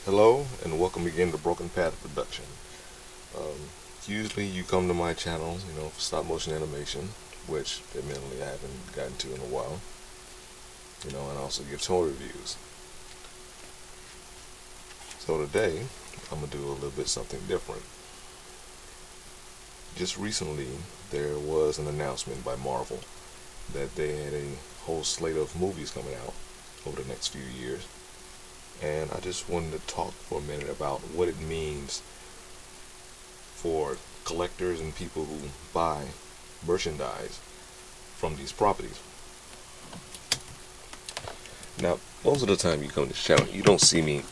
Hello and welcome again to Broken Path Production. Um, Usually you come to my channel, for stop motion animation, which admittedly I haven't gotten to in a while, and also give toy reviews. So today I'm gonna do a little bit something different. Just recently there was an announcement by Marvel that they had a whole slate of movies coming out over the next few years, and I just wanted to talk for a minute about what it means for collectors and people who buy merchandise from these properties. Now, most of the time you come to this channel, you don't see me,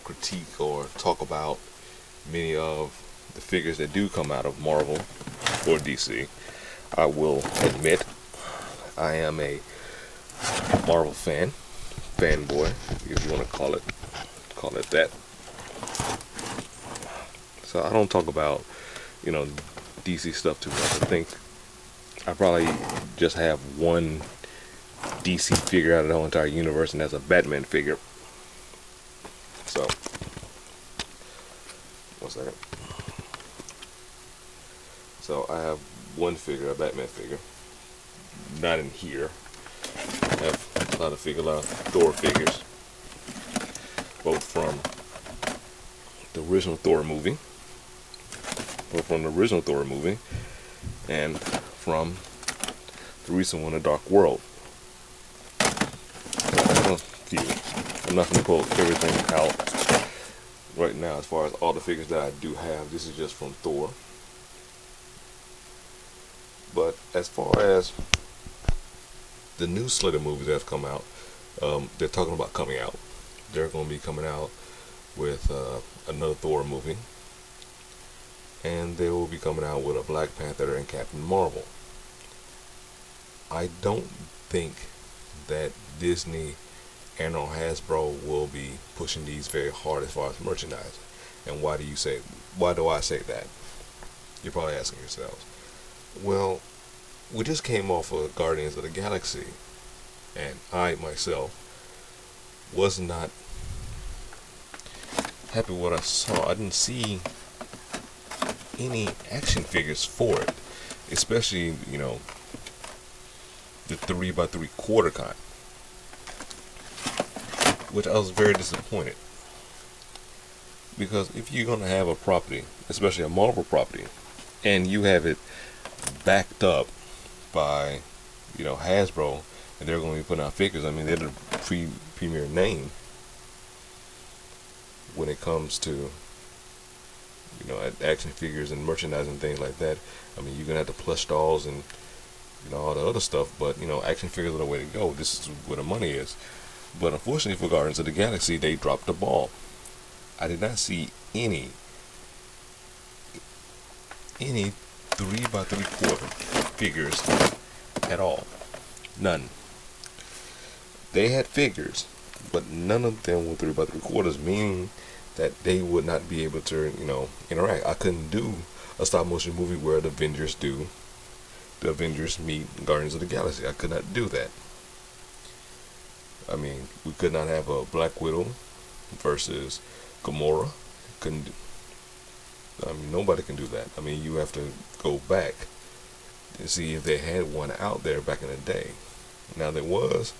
critique or talk about many of the figures that do come out of Marvel or DC. I will admit I am a Marvel fanboy, if you want to call it that. So I don't talk about, DC stuff too much. I think I probably just have one DC figure out of the whole entire universe, and that's a Batman figure. So, one second. So I have one figure, a Batman figure. Not in here. I have a lot of Thor figures, both from the original Thor movie, and from the recent one, The Dark World. I'm not going to pull everything out right now as far as all the figures that I do have. This is just from Thor. But as far as the new slate of movies that have come out, they're talking about coming out. They're going to be coming out with another Thor movie, and they will be coming out with a Black Panther and Captain Marvel. I don't think that Disney and or Hasbro will be pushing these very hard as far as merchandise. And why do I say that? You're probably asking yourselves. Well, we just came off of Guardians of the Galaxy, and I myself was not happy with what I saw. I didn't see any action figures for it, especially the 3x3/4 kind, which I was very disappointed, because if you're gonna have a property, especially a Marvel property, and you have it backed up by Hasbro, and they're going to be putting out figures. I mean, they're the premier name when it comes to action figures and merchandise and things like that. I mean, you're gonna have the plush dolls and all the other stuff, but action figures are the way to go. This is where the money is. But unfortunately for Guardians of the Galaxy, they dropped the ball. I did not see any 3x3/4 figures at all. None. They had figures, but none of them were 3x3/4, meaning that they would not be able to, interact. I couldn't do a stop motion movie where the Avengers meet Guardians of the Galaxy. I could not do that. I mean, we could not have a Black Widow versus Gamora. Nobody can do that. I mean, you have to go back and see if they had one out there back in the day. Now, there was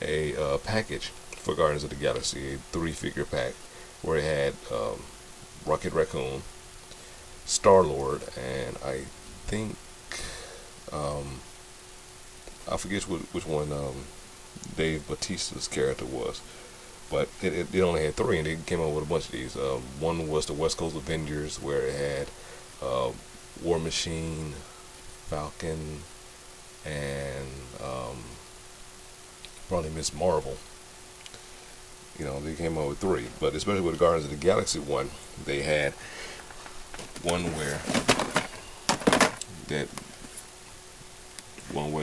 a package for Guardians of the Galaxy, a 3-figure pack, where it had Rocket Raccoon, Star-Lord, and I think I forget which one Dave Bautista's character was, but it only had 3, and they came out with a bunch of these. One was the West Coast Avengers, where it had War Machine, Falcon, and probably Miss Marvel. They came out with 3, but especially with the Guardians of the Galaxy one, they had one where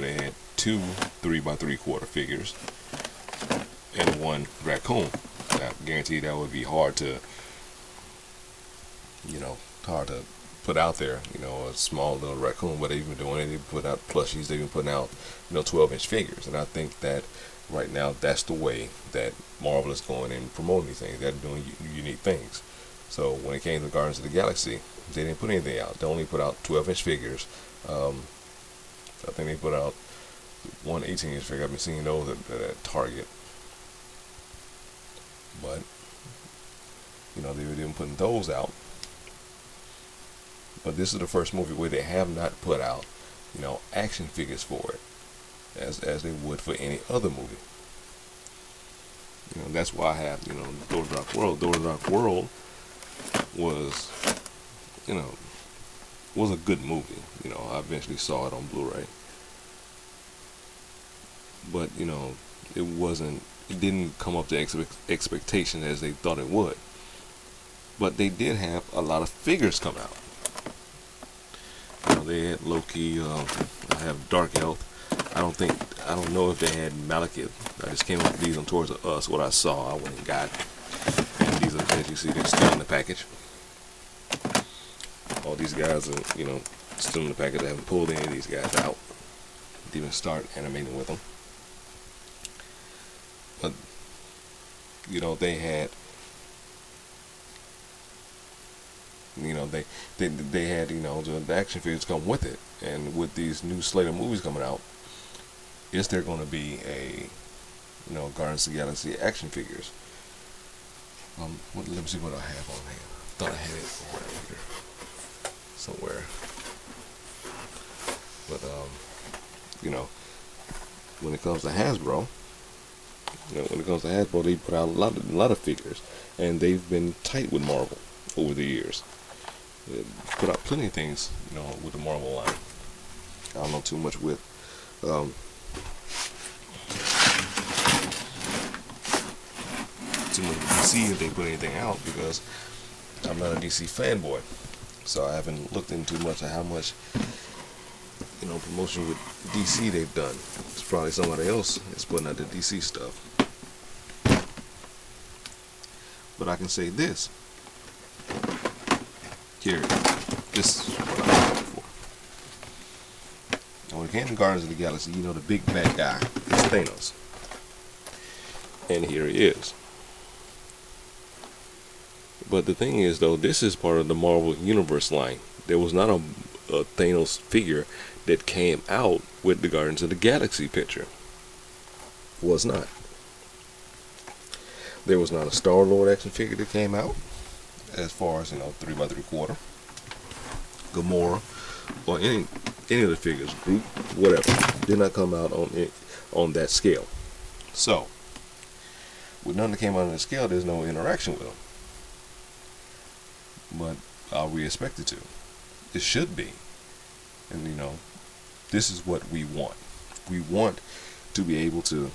they had 2 3x3/4 figures and 1 raccoon. I guarantee that would be hard to put out there, a small little raccoon. But they've been doing it. They put out plushies. They've been putting out, 12-inch figures. And I think that right now, that's the way that Marvel is going and promoting these things. They're doing unique things. So when it came to Guardians of the Galaxy, they didn't put anything out. They only put out 12-inch figures. I think they put out one 18-inch figure. I've been seeing those at Target. But, they didn't put those out. But this is the first movie where they have not put out, action figures for it, as they would for any other movie. That's why I have, Thor: The Dark World. Thor: The Dark World was, was a good movie. I eventually saw it on Blu-ray. But, it didn't come up to expectation as they thought it would. But they did have a lot of figures come out. They had Loki, I have Dark Elf. I don't know if they had Malekith. I just came up with these on Tours of Us, what I saw, I went and got. And these are, as you see, they're still in the package. All these guys are, still in the package. I haven't pulled any of these guys out. Didn't even start animating with them. But, they had, they had, the action figures come with it. And with these new slate of movies coming out, is there going to be a, Guardians of the Galaxy action figures? Let me see what I have on hand. I thought I had it around here somewhere. But, when it comes to Hasbro, they put out a lot of figures, and they've been tight with Marvel over the years. They put out plenty of things, with the Marvel line. I don't know too much with DC if they put anything out, because I'm not a DC fanboy, so I haven't looked into much of how much promotion with DC they've done. It's probably somebody else is putting out the DC stuff. But I can say this. Here, this is what I'm looking for. Now, when it came to Guardians of the Galaxy, the big bad guy is Thanos. And here he is. But the thing is, though, this is part of the Marvel Universe line. There was not a Thanos figure that came out with the Guardians of the Galaxy picture. Was not. There was not a Star-Lord action figure that came out, as far as 3x3/4, Gamora, or any of the figures, Groot, whatever, did not come out on that scale. So, with none that came out on that scale, there's no interaction with them. But are we expected to? It should be. And this is what we want. We want to be able to.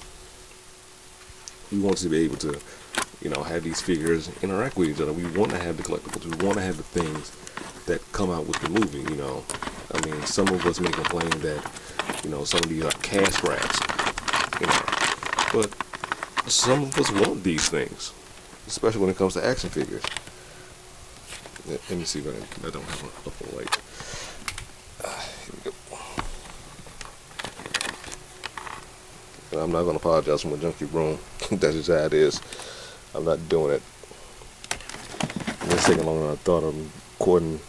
Have these figures interact with each other. We want to have the collectibles. We want to have the things that come out with the movie. Some of us may complain that some of these are cash grabs. But some of us want these things, especially when it comes to action figures. Let me see if I don't have an upper light. Here we go. And I'm not going to apologize for my junkie room. That's just how it is. I'm not doing it. It's taking longer than I thought. I'm recording.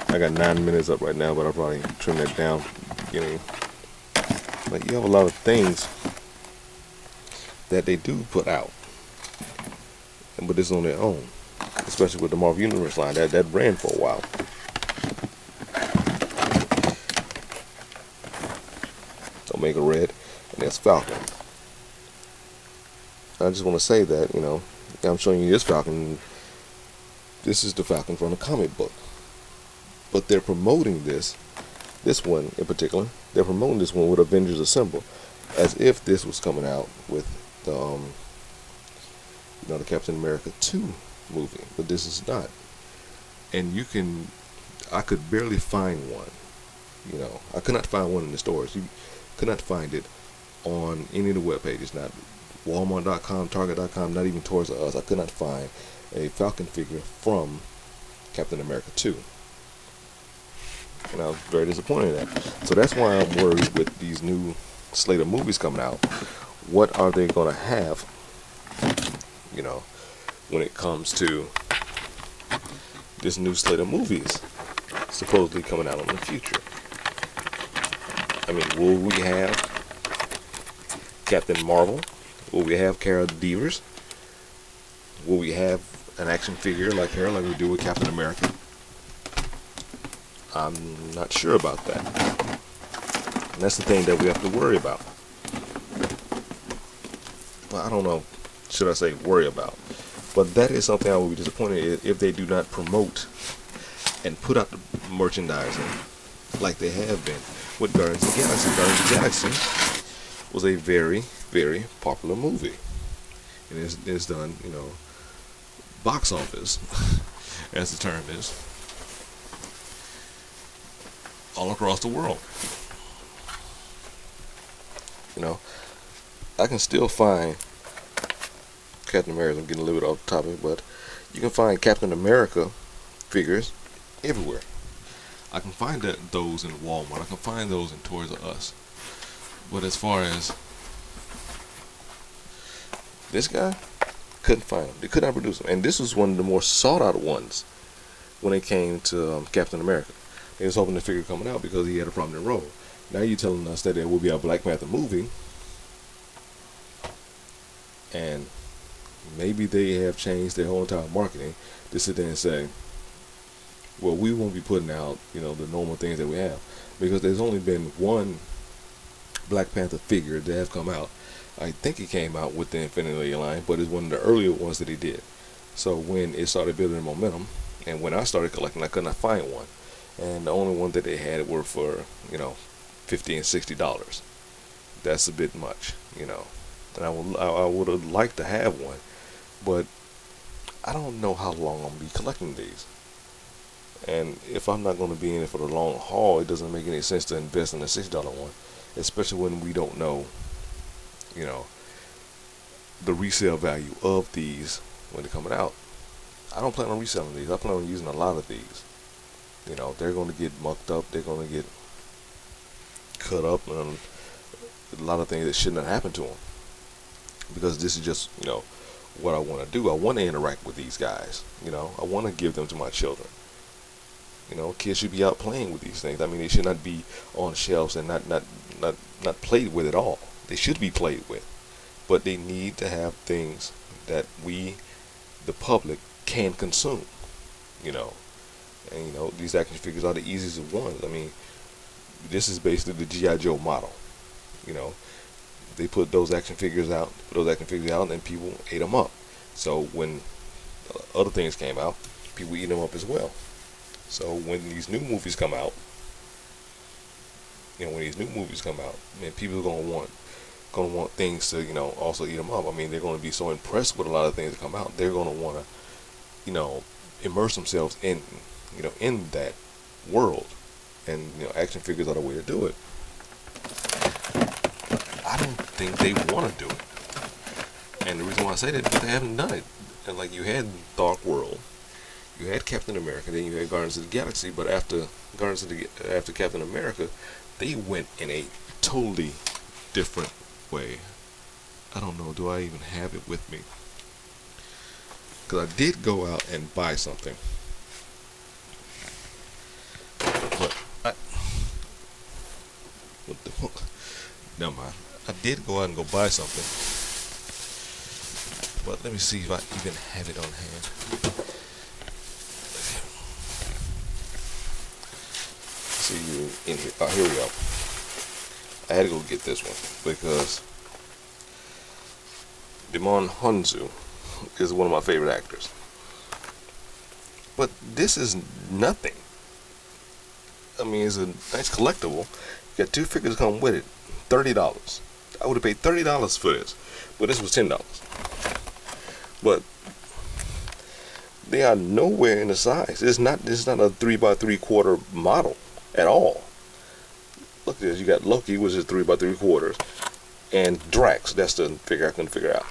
I got 9 minutes up right now, but I'll probably trim that down. But you have a lot of things that they do put out, but it's on their own. Especially with the Marvel Universe line, that ran for a while. Omega Red, and that's Falcon. I just want to say that, I'm showing you this Falcon. This is the Falcon from the comic book. But they're promoting this one in particular, they're promoting this one with Avengers Assemble, as if this was coming out with the, the Captain America 2 movie, but this is not. And I could barely find one. I could not find one in the stores. You could not find it on any of the web pages, not Walmart.com, Target.com, not even Toys R Us. I could not find a Falcon figure from Captain America 2. And I was very disappointed in that. So that's why I'm worried with these new slate of movies coming out, what are they going to have, you know, when it comes to this new slate of movies supposedly coming out in the future? I mean, will we have Captain Marvel? Will we have Cara Devers? Will we have an action figure like her, like we do with Captain America? I'm not sure about that. And that's the thing that we have to worry about. Well, I don't know, should I say worry about? But that is something I would be disappointed if they do not promote and put out the merchandising like they have been with Guardians of the Galaxy. Guardians of the Galaxy was a very, very popular movie. And it's done, box office, as the term is, all across the world. I can still find Captain America. I'm getting a little bit off topic, but you can find Captain America figures everywhere. I can find those in Walmart. I can find those in Toys R Us. But as far as this guy, couldn't find them. They could not produce them. And this was one of the more sought out ones when it came to Captain America. They was hoping the figure coming out because he had a prominent role. Now you're telling us that there will be a Black Panther movie, and maybe they have changed their whole entire marketing to sit there and say, well, we won't be putting out, the normal things that we have, because there's only been one Black Panther figure that have come out. I think it came out with the Infinity line, but it's one of the earlier ones that he did. So when it started building momentum, and when I started collecting, I could not find one, and the only one that they had were for $50 and $60. That's a bit much, and I would have liked to have one, but I don't know how long I'm gonna be collecting these. And if I'm not going to be in it for the long haul, it doesn't make any sense to invest in a $60 one, especially when we don't know, the resale value of these when they're coming out. I don't plan on reselling these. I plan on using a lot of these. They're going to get mucked up. They're going to get cut up, and a lot of things that shouldn't have happened to them. Because this is just, what I want to do. I want to interact with these guys. I want to give them to my children. Kids should be out playing with these things. I mean, they should not be on shelves and not played with at all. They should be played with, but they need to have things that we, the public, can consume. And these action figures are the easiest of ones. I mean, this is basically the G.I. Joe model. They put those action figures out, and people ate them up. So when other things came out, people eat them up as well. So when these new movies come out, man, people are gonna want things to, also eat them up. I mean, they're gonna be so impressed with a lot of things that come out. They're gonna want to, immerse themselves in, in that world, and action figures are the way to do it. I don't think they want to do it, and the reason why I say that is because they haven't done it. And like you had Dark World. You had Captain America, then you had Guardians of the Galaxy, but after Captain America, they went in a totally different way. I don't know, do I even have it with me? Because I did go out and buy something. But what the fuck? Never mind. I did go out and go buy something. But let me see if I even have it on hand. See you in here. Oh, here we go. I had to go get this one because Damon Hunzu is one of my favorite actors. But this is nothing. I mean, it's a nice collectible. You got two figures come with it. $30. I would have paid $30 for this, but this was $10. But they are nowhere in the size. It's not a 3x3/4 model at all. Look at this. You got Loki, which is 3x3/4, and Drax. That's the figure I couldn't figure out.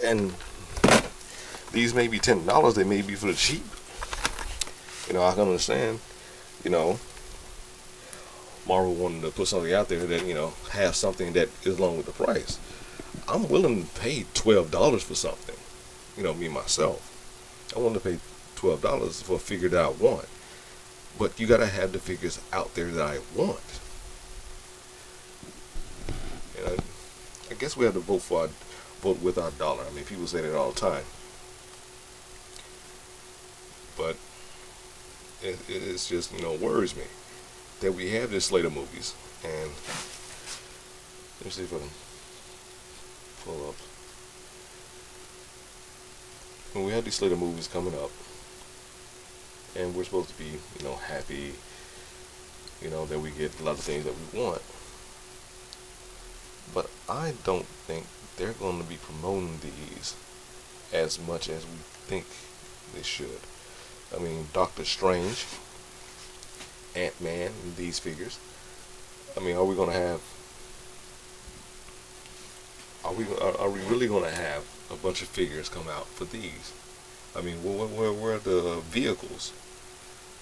And these may be $10. They may be for the cheap. I can understand. Marvel wanted to put something out there that have something that is along with the price. I'm willing to pay $12 for something. Me myself, I want to pay $12 for a figure that I want. But you gotta have the figures out there that I want. And I guess we have to vote with our dollar. I mean, people say that all the time, but it's just worries me that we have this slate of movies. And let me see if I can pull up. When we have these slate of movies coming up, and we're supposed to be happy, that we get a lot of things that we want. But I don't think they're going to be promoting these as much as we think they should. I mean, Doctor Strange, Ant-Man, and these figures. I mean, are we going to have? Are we really going to have a bunch of figures come out for these? I mean, where are the vehicles?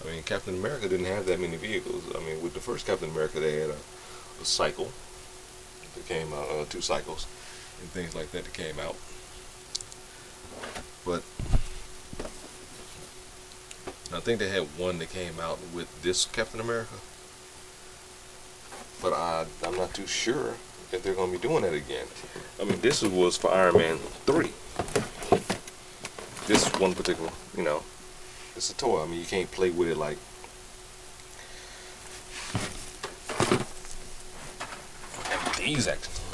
I mean, Captain America didn't have that many vehicles. I mean, with the first Captain America, they had a cycle that came out, 2 cycles, and things like that came out. But I think they had one that came out with this Captain America. But I'm not too sure if they're going to be doing that again. I mean, this was for Iron Man 3. This one particular, it's a toy. I mean, you can't play with it like these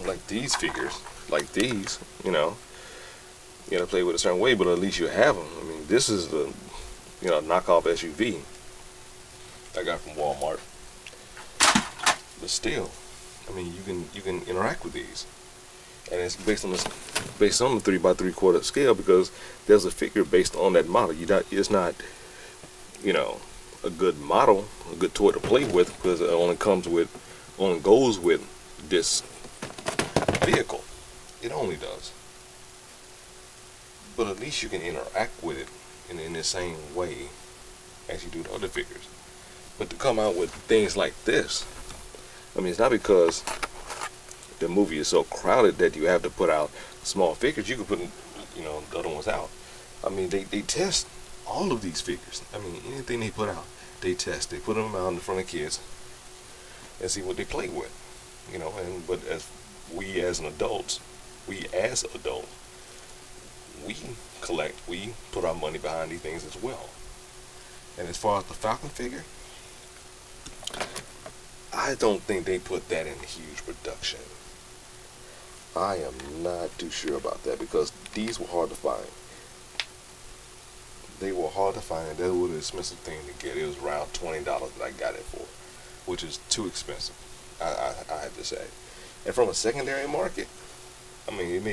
like these figures, like these. You gotta play with it a certain way, but at least you have them. I mean, this is the knockoff SUV I got from Walmart. But still, I mean, you can interact with these, and it's based on the 3x3/4 scale, because there's a figure based on that model. It's not a good model, a good toy to play with, because it only goes with this vehicle. It only does. But at least you can interact with it in the same way as you do the other figures. But to come out with things like this, I mean, it's not because the movie is so crowded that you have to put out small figures. You could put the other ones out. I mean, they test all of these figures. I mean, anything they put out, they test. They put them out in front of kids and see what they play with. But as adults, we collect. We put our money behind these things as well. And as far as the Falcon figure, I don't think they put that in huge production. I am not too sure about that, because these were hard to find. They were hard to find, and that was an expensive thing to get. It was around $20 that I got it for, which is too expensive, I have to say. And from a secondary market, I mean, it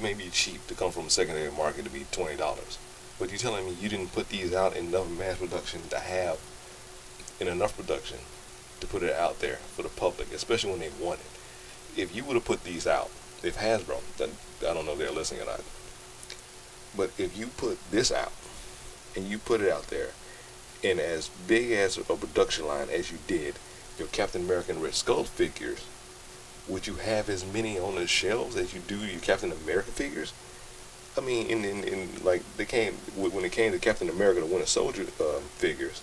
may be cheap to come from a secondary market to be $20. But you're telling me you didn't put these out in enough mass production to have in enough production to put it out there for the public, especially when they want it. If you would have put these out, if Hasbro, then I don't know if they're listening or not, but if you put this out and you put it out there in as big as a production line as you did your Captain America and Red Skull figures, would you have as many on the shelves as you do your Captain America figures? I mean, when it came to Captain America the Winter Soldier figures,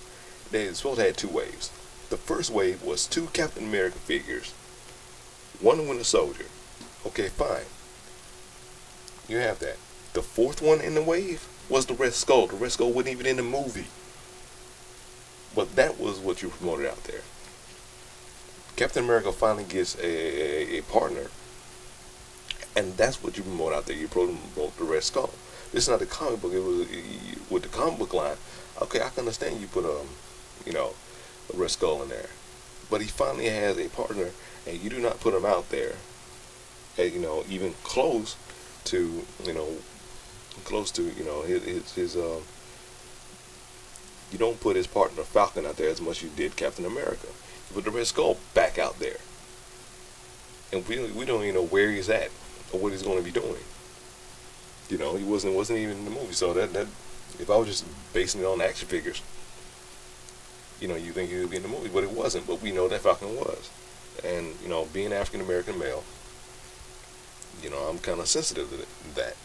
they were supposed to have 2 waves. The first wave was 2 Captain America figures, 1 Winter Soldier. Okay, fine. You have that. The 4th one in the wave was the Red Skull. The Red Skull wasn't even in the movie. But that was what you promoted out there. Captain America finally gets a partner, and that's what you promote out there. You promote the Red Skull. This is not the comic book. It was with the comic book line. Okay, I can understand you put a Red Skull in there, but he finally has a partner, and you do not put him out there, even close to his you don't put his partner Falcon out there as much as you did Captain America. You put the Red Skull back out there, and we don't even know where he's at or what he's going to be doing. He wasn't even in the movie. So that if I was just basing it on action figures, You think he would be in the movie, but it wasn't. But we know that Falcon was. And, being African American male, I'm kind of sensitive to that.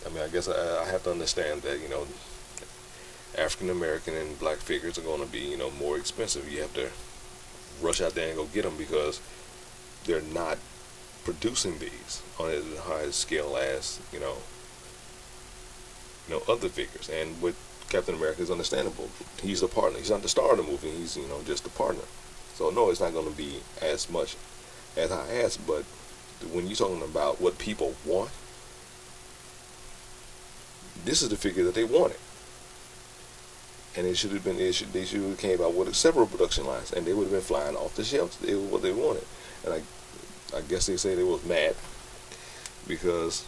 I mean, I guess I have to understand that, African American and black figures are going to be, more expensive. You have to rush out there and go get them because they're not producing these on a high scale as, other figures. And with Captain America is understandable. He's a partner. He's not the star of the movie. He's, just a partner. So no, it's not going to be as much as I asked. But when you're talking about what people want, this is the figure that they wanted. And it should have been. They should have came out with several production lines, and they would have been flying off the shelves. It was what they wanted. And I guess they say they was mad because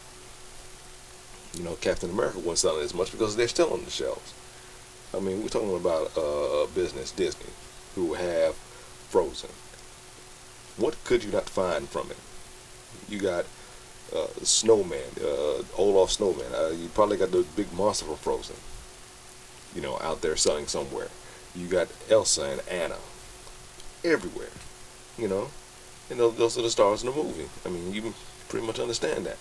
Captain America wasn't selling as much because they're still on the shelves. I mean, we're talking about a business, Disney, who have Frozen. What could you not find from it? You got Snowman, Olaf Snowman. You probably got the big monster from Frozen, out there selling somewhere. You got Elsa and Anna everywhere, and those are the stars in the movie. I mean, you pretty much understand that.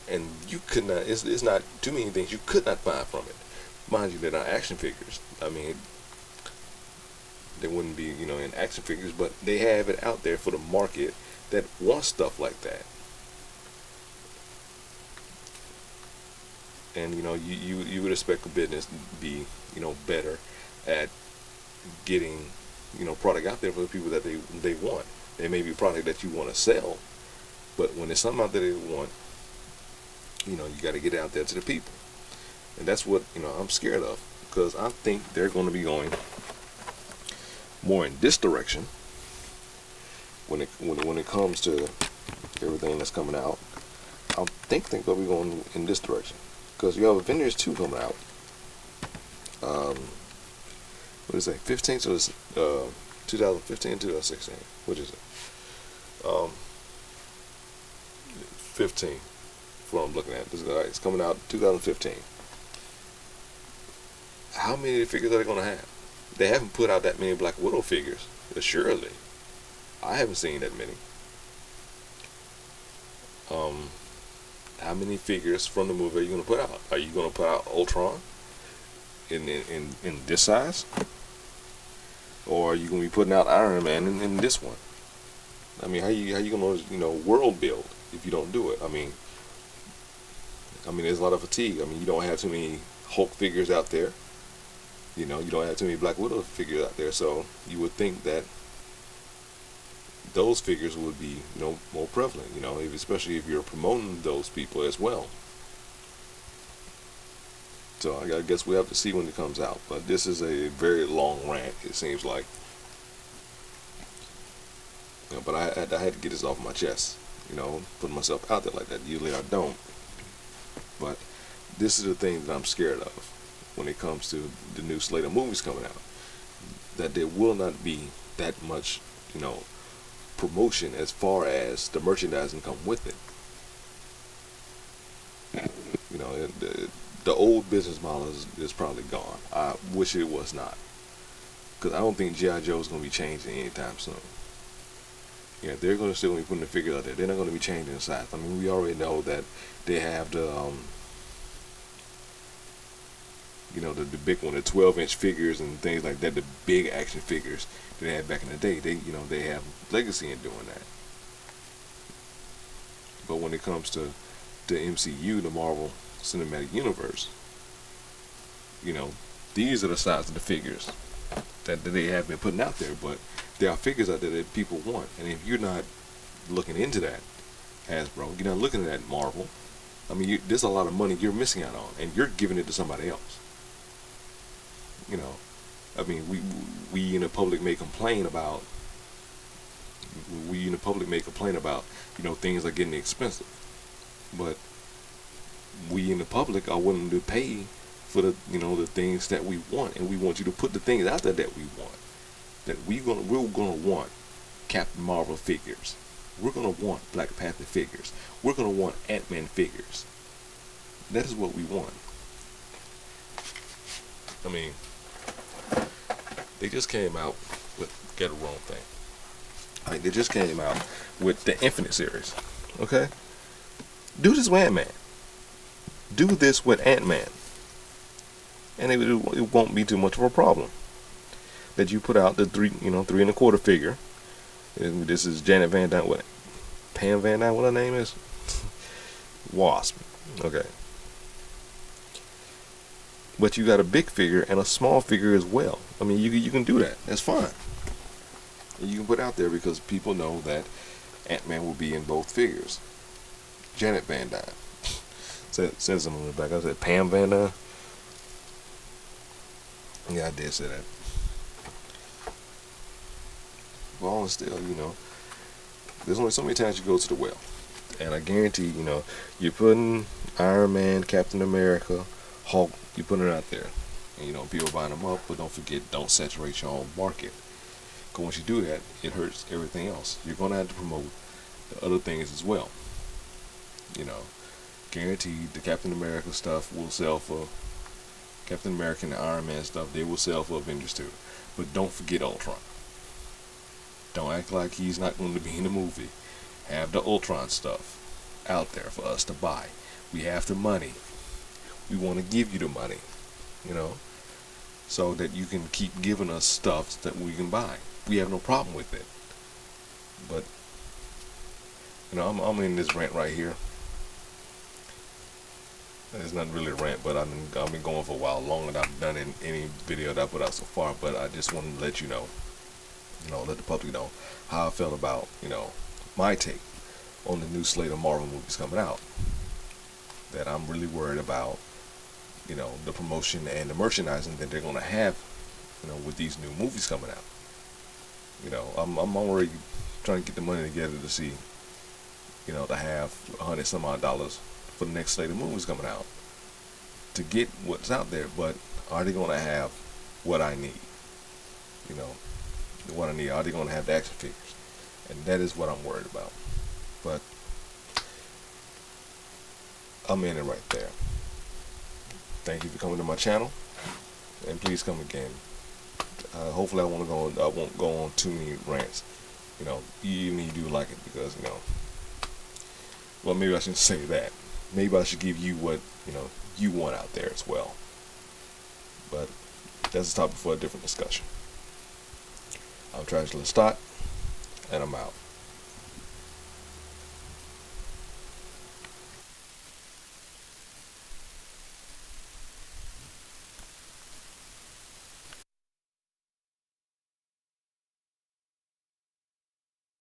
And you could not, it's not too many things you could not find from it. Mind you, they're not action figures. I mean, they wouldn't be, in action figures, but they have it out there for the market that wants stuff like that. And, you would expect a business to be, better at getting, product out there for the people that they want. There may be a product that you want to sell, but when there's something out there they want, you got to get it out there to the people. And that's what, I'm scared of, because I think they're going to be going more in this direction when it comes to everything that's coming out. I think they're going to be going in this direction, because you have Avengers 2 coming out. What is it? 15 to 2015, 2016. What is it? 15. What I'm looking at. It's coming out 2015. How many figures are they going to have? They haven't put out that many Black Widow figures, assuredly. I haven't seen that many. How many figures from the movie are you going to put out? Are you going to put out Ultron in this size? Or are you going to be putting out Iron Man in this one? I mean, how you going to world build if you don't do it? I mean, there's a lot of fatigue. I mean, you don't have too many Hulk figures out there. You don't have too many Black Widow figures out there. So you would think that those figures would be, more prevalent. Especially if you're promoting those people as well. So I guess we have to see when it comes out. But this is a very long rant, it seems like. But I had to get this off my chest. Put myself out there like that. Usually I don't. But this is the thing that I'm scared of when it comes to the new slate of movies coming out. That there will not be that much, promotion as far as the merchandising come with it. The old business model is probably gone. I wish it was not. Because I don't think G.I. Joe is going to be changing anytime soon. They're going to still be putting the figures out there. They're not going to be changing the size. I mean, we already know that they have the big one, the 12-inch figures and things like that, the big action figures that they had back in the day. They have legacy in doing that. But when it comes to the MCU, the Marvel Cinematic Universe, these are the size of the figures that they have been putting out there. But there are figures out there that people want, and if you're not looking into that, Hasbro, you're not looking at that, Marvel, I mean, there's a lot of money you're missing out on, and you're giving it to somebody else. I mean, we in the public may complain about things are getting expensive, but we in the public are willing to pay for the things that we want, and we want you to put the things out there that we want. That we're gonna want Captain Marvel figures. We're gonna want Black Panther figures. We're gonna want Ant-Man figures. That is what we want. I mean, They just came out with get a wrong thing. Like they just came out with the Infinite series. Okay, do this with Ant-Man. Do this with Ant-Man, and it won't be too much of a problem. That you put out the 3.25 figure. And this is Janet Van Dyne. What? Pam Van Dyne. What her name is? Wasp. Okay. But you got a big figure and a small figure as well. I mean, you can do that. That's fine. And you can put out there because people know that Ant-Man will be in both figures. Janet Van Dyne. Says something on the back. I said Pam Van Dyne. Yeah, I did say that. Well, still, there's only so many times you go to the well. And I guarantee, you're putting Iron Man, Captain America, Hulk, you put it out there. And, people buying them up, but don't forget, don't saturate your own market. Because once you do that, it hurts everything else. You're going to have to promote the other things as well. Guaranteed the Captain America stuff will sell for Captain America and the Iron Man stuff, they will sell for Avengers too. But don't forget Ultron. Don't act like he's not going to be in the movie. Have the Ultron stuff out there for us to buy. We have the money. We want to give you the money, so that you can keep giving us stuff that we can buy. We have no problem with it. But, I'm in this rant right here. It's not really a rant, but I've been going for a while, longer than I've done in any video that I put out so far. But I just wanted to let you know, let the public know how I felt about, my take on the new slate of Marvel movies coming out. That I'm really worried about, the promotion and the merchandising that they're going to have, with these new movies coming out. I'm already trying to get the money together to see, to have $100 some odd for the next slate of movies coming out to get what's out there. But are they going to have what I need? What I need. Are they going to have the action figures? And that is what I'm worried about. But I'm in it right there. Thank you for coming to my channel, and please come again. Hopefully, I won't go on too many rants. Even if you do like it, because well, maybe I shouldn't say that. Maybe I should give you what you want out there as well. But that's a topic for a different discussion. I'm Travis Lestat, and I'm out.